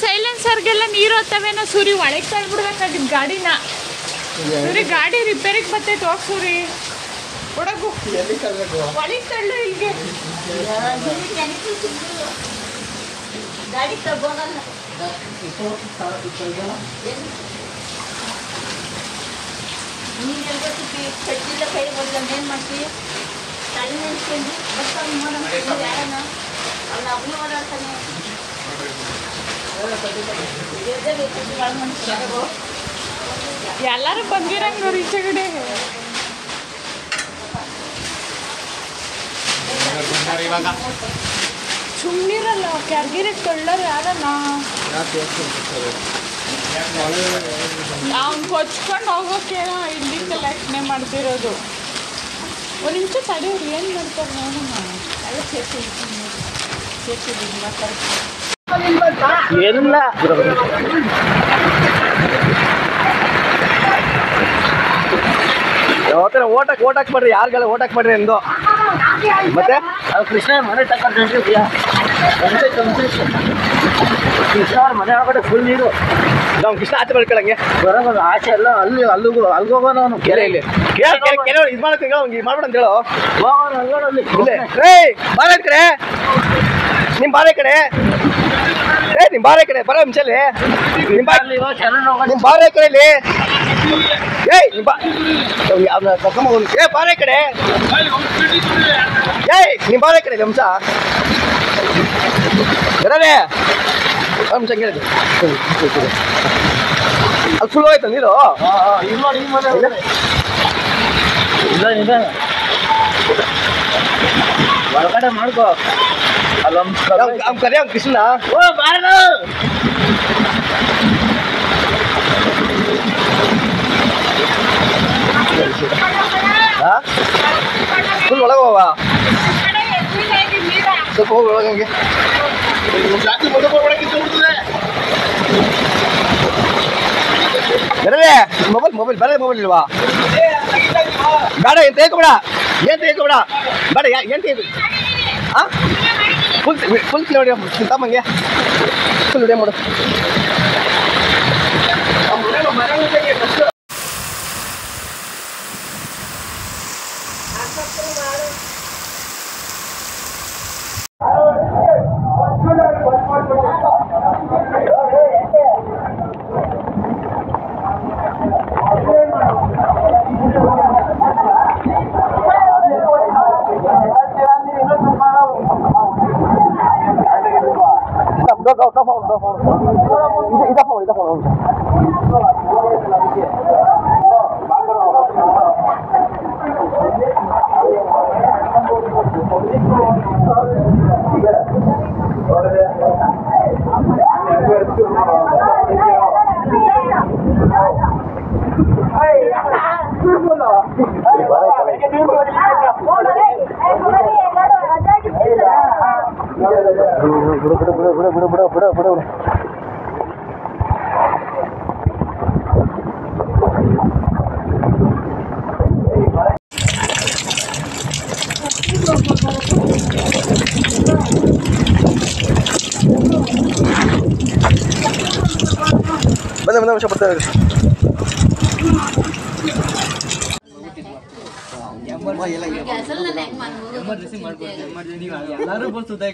ಸೈಲೆನ್ಸರ್ಗೆಲ್ಲ ನೀರು ಹೋಗ್ತವೇನೋ ಸೂರಿ ಒಳಗೆ ತಳ್ಬಿಡ್ಬೇಕಾಗಿದ್ದು ಗಾಡಿನ. ಸೂರಿ ಗಾಡಿ ರಿಪೇರಿಗೆ ಬರ್ತೈತೆ ಹೋಗಿ ಸೂರಿ ಒಡಗು ಒಳಗೆ ತಳ್ಳು ಇಲ್ಲಿಗೆ. ಗಾಡಿ ತಗೋಲ್ಲ ನೀನು ಹೇಳ್ಬೇಕು ಕಟ್ಟಿಲ್ಲ ಕೈ ಕೊಡ್ಲ್ಲ ಏನು ಮಾಡ್ತೀವಿ ತಲೆ ನೆನ್ಸ್ಕೊಂಡು ಬರ್ತಾವೆ ನೋಡೋಣ ಯಾರನ್ನ ಅವ್ನ ಅವನು ಓಡಾಡ್ತಾನೆ ಎಲ್ಲರೂ ಬಂದಿರಂಗ್ ನೋಡಿ ಈಚೆ ಕಡೆ. ಸುಮ್ಮನಿರಲ್ಲ ಕ್ಯಾರ್ಗಿರಿ ಕೊಳ್ಳೋರು ಯಾರನ್ನ ಅವ್ನು ಕೊಚ್ಕೊಂಡು ಹೋಗೋಕೇನೋ ಇಲ್ಲಿ ಕಲೆಕ್ಟ್ನೇ ಮಾಡ್ತಿರೋದು. ಒಂದು ನಿಮಿಷ ತಡೆಯವ್ರು ಏನು ಮಾಡ್ತಾರೆ ನೋಡೋಣ. ಎಲ್ಲ ಸೇರ್ಸಿ ಏನಿಲ್ಲ ಯಾವತ್ತರ ಓಟ್ ಹಾಕ್ಬೇಡ್ರಿ, ಯಾರಿಗೆಲ್ಲ ಓಟ್ ಹಾಕ್ಬೇಡ್ರಿ ಎಂದು. ಮತ್ತೆ ಕೃಷ್ಣ ಮನೆ ತಗೊಂಡ್ರಿ ಕೃಷ್ಣ ಅವ್ರ ಮನೆ ಒಳಗಡೆ ಫುಲ್ ನೀರು. ನಾವು ಕೃಷ್ಣ ಆಚೆ ಬರ್ಕೊಳಂಗೆ ಬರೋದು ಆಚೆ ಎಲ್ಲ ಅಲ್ಲಿಗೋಗೋಣ ಅವನು ಕೆರೆ ಇಲ್ಲಿ ಕೆಲವರು ಇದು ಮಾಡಕ್ಕೆ ಇದು ಮಾಡ್ಬೇಡ ಅಂತ ಹೇಳೋ. ಬಾಳ ಕಡೆ ನಿಮ್ಮ ಬಾಳೆ ಕಡೆ ನಿಮ್ಮ ಬಾರೆ ಕಡೆ ಬರೋ ನಿಮಿಷಲ್ಲಿ ನಿಮ್ಮ ಬಾರೆ ಕಡೆಯಲ್ಲಿ ಬಾರೆ ಕಡೆ ನಿಮ್ಮ ಬಾರೆ ಕಡೆ ಅಂಶ ಬರೇ ಅಂಶ ಕೇಳಿದೆ ಅಲ್ಲಿ ಫುಲ್ ಹೋಯ್ತು ನೀರು. ಇಲ್ಲ ಹೊರಗಡೆ ಮಾಡ್ಕೋ ಕರೆ ಅವ್ನು ಕೃಷ್ಣ ಫುಲ್ ಒಳಗೆ ಹೋಗ ಸ್ವಲ್ಪ ಹೋಗಿ ಒಳಗೆ ಬರೇ ಮೊಬೈಲ್ ಬರೇ ಮೊಬೈಲ್ ಇಲ್ವಾ ಬೇಡ ಏನು ತೆಗೆಬೇಡ ಬೇಡ ಏನು ತೆಗೆದು ಹಾಂ ಫುಲ್ ನೋಡಿ ತಮ್ಮಂಗೆ ಫುಲ್ ವಿಡಿಯೋ ಮಾಡು. ಬಂದ ವರ್ಷ ಬರ್ತಾ ಎಲ್ಲರೂ ಬರ್ಸುತ್ತೆ